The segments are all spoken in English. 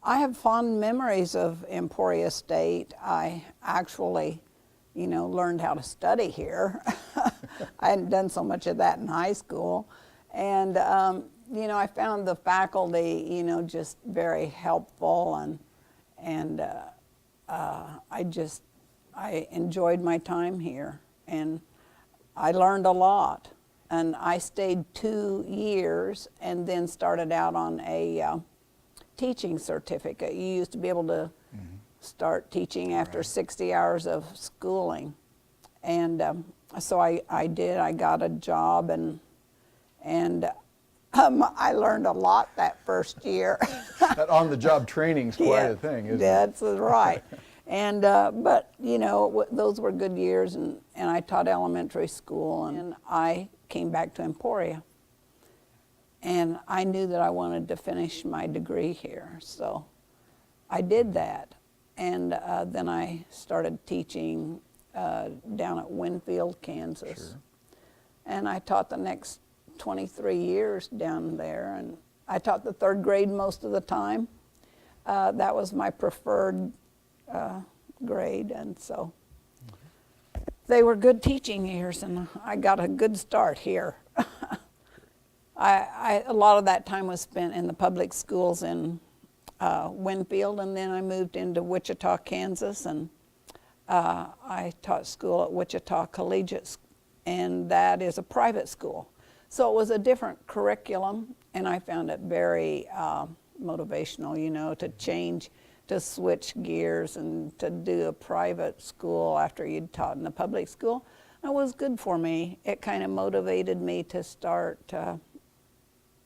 I have fond memories of Emporia State. I actually, learned how to study here. I hadn't done so much of that in high school. And, I found the faculty, just very helpful, and I enjoyed my time here, and I learned a lot. And I stayed 2 years and then started out on a teaching certificate. You used to be able to start teaching after 60 hours of schooling. And so I did. I got a job, and I learned a lot that first year. That on-the-job training is quite a thing, isn't it? That's right. And but those were good years, and I taught elementary school, and I came back to Emporia, and I knew that I wanted to finish my degree here, so I did that. And then I started teaching down at Winfield, Kansas. Sure. And I taught the next 23 years down there, and I taught the 3rd grade most of the time. That was my preferred grade, and so they were good teaching years, and I got a good start here. A lot of that time was spent in the public schools in Winfield, and then I moved into Wichita, Kansas, and I taught school at Wichita Collegiate School, and that is a private school. So it was a different curriculum, and I found it very motivational, to change, to switch gears and to do a private school after you'd taught in the public school. It was good for me. It kind of motivated me to start a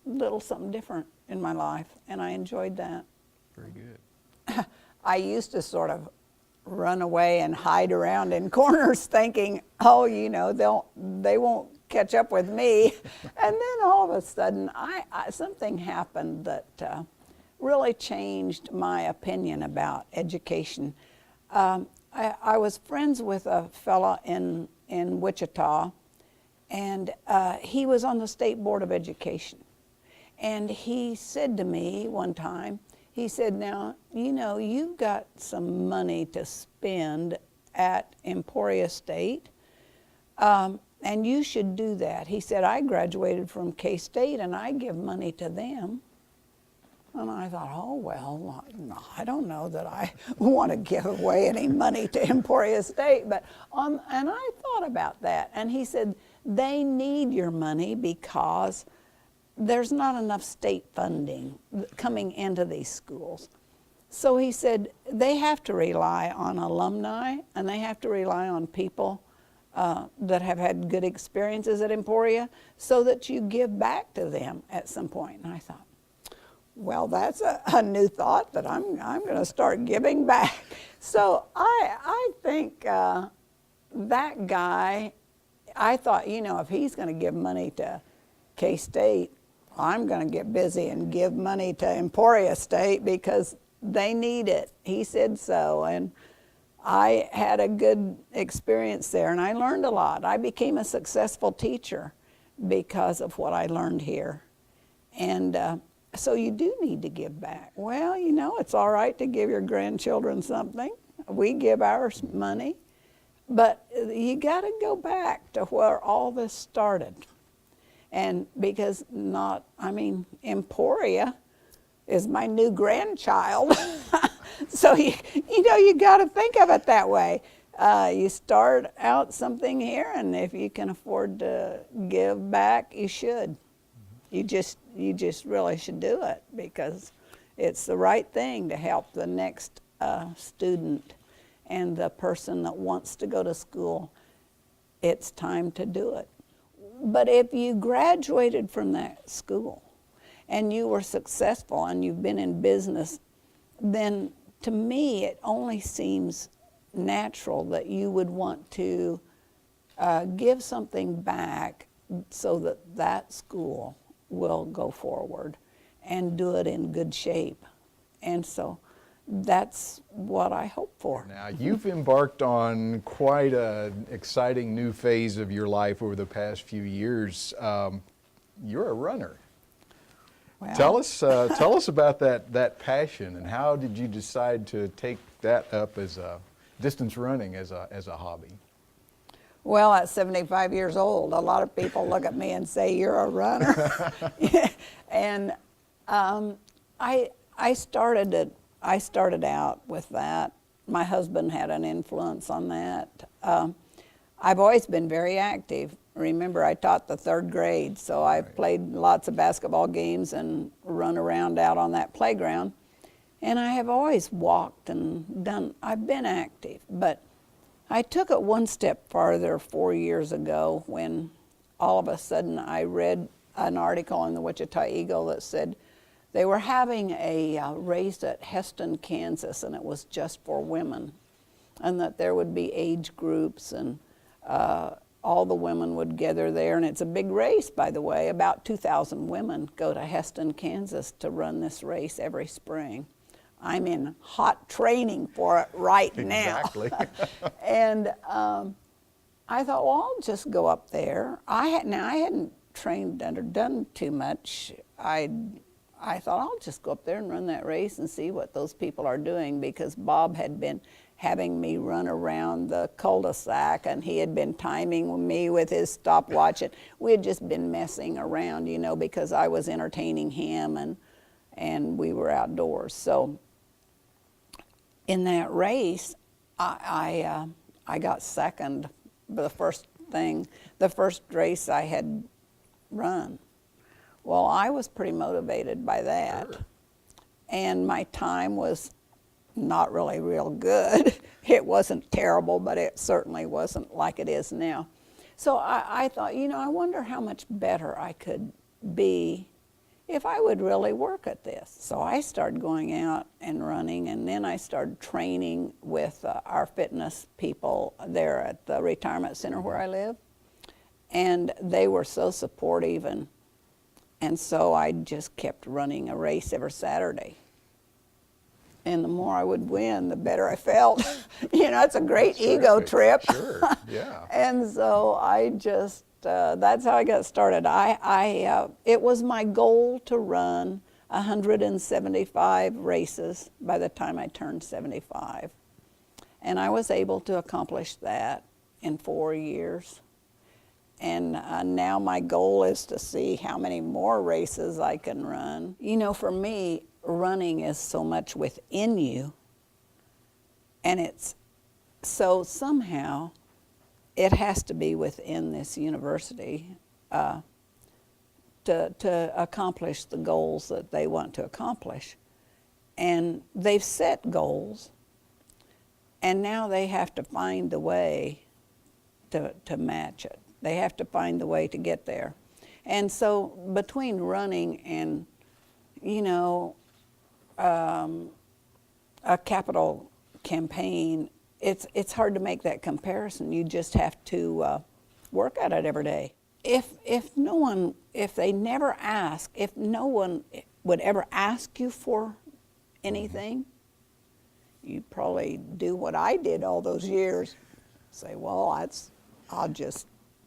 little something different in my life, and I enjoyed that. Very good. I used to sort of run away and hide around in corners thinking, oh, they won't catch up with me. And then all of a sudden, something happened that really changed my opinion about education. I was friends with a fella in Wichita, and he was on the State Board of Education. And he said to me one time, he said, now, you've got some money to spend at Emporia State, and you should do that. He said, I graduated from K-State, and I give money to them. And I thought, oh, well, I don't know that I want to give away any money to Emporia State. And I thought about that. And he said, they need your money because there's not enough state funding coming into these schools. So he said, they have to rely on alumni, and they have to rely on people that have had good experiences at Emporia so that you give back to them at some point. And I thought, well, that's a new thought, that I'm going to start giving back. So I think that guy, I thought, if he's going to give money to K-State, I'm going to get busy and give money to Emporia State because they need it. He said so, and I had a good experience there, and I learned a lot. I became a successful teacher because of what I learned here. And so you do need to give back. Well, it's all right to give your grandchildren something. We give ours money. But you got to go back to where all this started. And because Emporia is my new grandchild. So, you got to think of it that way. You start out something here, and if you can afford to give back, you should. You just really should do it because it's the right thing to help the next student and the person that wants to go to school. It's time to do it. But if you graduated from that school and you were successful and you've been in business, then to me it only seems natural that you would want to give something back so that that school will go forward and do it in good shape. And so that's what I hope for. Now, you've embarked on quite an exciting new phase of your life over the past few years. You're a runner. Well, Tell us about that passion, and how did you decide to take that up as a distance running as a hobby? well, at 75 years old, a lot of people look at me and say, "You're a runner." And I started out with that. My husband had an influence on that. I've always been very active. Remember, I taught the 3rd grade, so I played lots of basketball games and run around out on that playground. And I have always walked and I've been active. But I took it one step farther 4 years ago when all of a sudden I read an article in the Wichita Eagle that said they were having a race at Hesston, Kansas, and it was just for women, and that there would be age groups, and all the women would gather there. And it's a big race, by the way. About 2,000 women go to Hesston, Kansas to run this race every spring. I'm in hot training for it right now. Exactly. And I thought, well, I'll just go up there. I hadn't trained or done too much. I thought, I'll just go up there and run that race and see what those people are doing, because Bob had been having me run around the cul-de-sac, and he had been timing me with his stopwatch, and we had just been messing around, you know, because I was entertaining him, and we were outdoors. So in that race, I got second. The first race I had run. Well, I was pretty motivated by that. Sure. And my time was not really real good. It wasn't terrible, but it certainly wasn't like it is now. So I thought, you know, I wonder how much better I could be if I would really work at this. So I started going out and running, and then I started training with our fitness people there at the retirement center where I live. And they were so supportive, and so I just kept running a race every Saturday. And the more I would win, the better I felt. You know, it's a great ego trip. Sure, yeah. And so I just, that's how I got started. It was my goal to run 175 races by the time I turned 75. And I was able to accomplish that in 4 years. And now my goal is to see how many more races I can run. You know, for me, running is so much within you, and it's so somehow it has to be within this university to accomplish the goals that they want to accomplish. And they've set goals, and now they have to find the way to match it. They have to find the way to get there. And so between running and, you know, a capital campaign, it's hard to make that comparison. You just have to work at it every day. If they never ask, if no one would ever ask you for anything, you probably do what I did all those years. Say, well, I'll just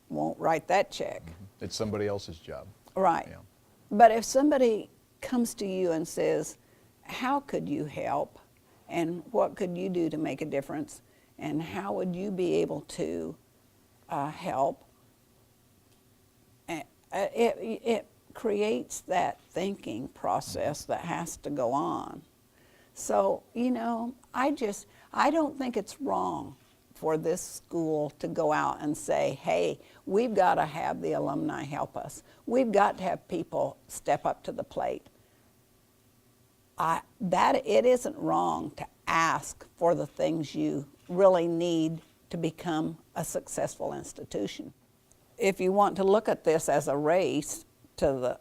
won't write that check. It's somebody else's job. Right. Yeah. But if somebody comes to you and says, how could you help? And what could you do to make a difference? And how would you be able to help? It creates that thinking process that has to go on. So, you know, I don't think it's wrong for this school to go out and say, hey, we've got to have the alumni help us. We've got to have people step up to the plate. It isn't wrong to ask for the things you really need to become a successful institution. If you want to look at this as a race to the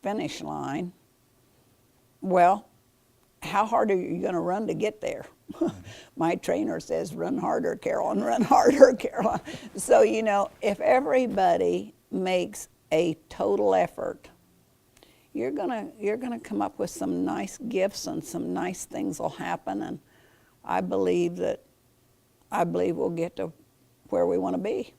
finish line, well, how hard are you going to run to get there? My trainer says, run harder, Carolyn, run harder, Carolyn. So, you know, if everybody makes a total effort, you're gonna come up with some nice gifts, and some nice things will happen, and I believe we'll get to where we want to be.